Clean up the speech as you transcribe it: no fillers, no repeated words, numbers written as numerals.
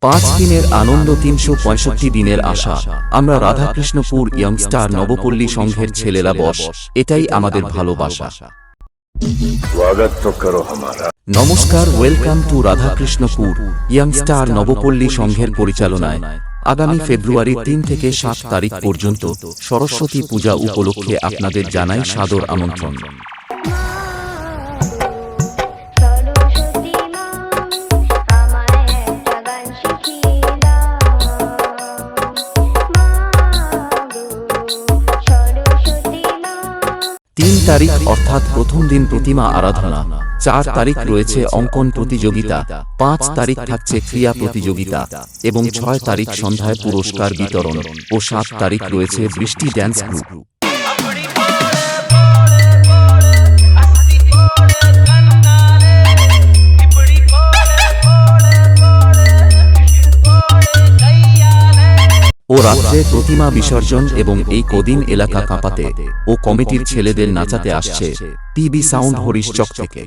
5 দিনের আনন্দ 365 দিনের আশা। আমরা রাধাকৃষ্ণপুর ইয়ংস্টার নবপল্লী সংঘের ছেলেরা বস, এটাই আমাদের ভালোবাসা। নমস্কার, ওয়েলকাম টু রাধাকৃষ্ণপুর ইয়ংস্টার নবপল্লী সংঘের পরিচালনায় আগামী ফেব্রুয়ারি 3 থেকে 7 তারিখ পর্যন্ত সরস্বতী পূজা উপলক্ষে আপনাদের জানাই সাদর আমন্ত্রণ। তারিখ অর্থাৎ প্রথম দিন প্রতিমা আরাধনা, 4 তারিখ রয়েছে অঙ্কন প্রতিযোগিতা, 5 তারিখ থাকছে ক্রিয়া প্রতিযোগিতা এবং 6 তারিখ সন্ধ্যায় পুরস্কার বিতরণ ও 7 তারিখ রয়েছে বৃষ্টি ড্যান্স গ্রুপ। ও রাত্রে প্রতিমা বিসর্জন এবং এই কদিন এলাকা কাঁপাতে ও কমিটির ছেলেদের নাচাতে আসছে টিভি সাউন্ড হরিশচক থেকে।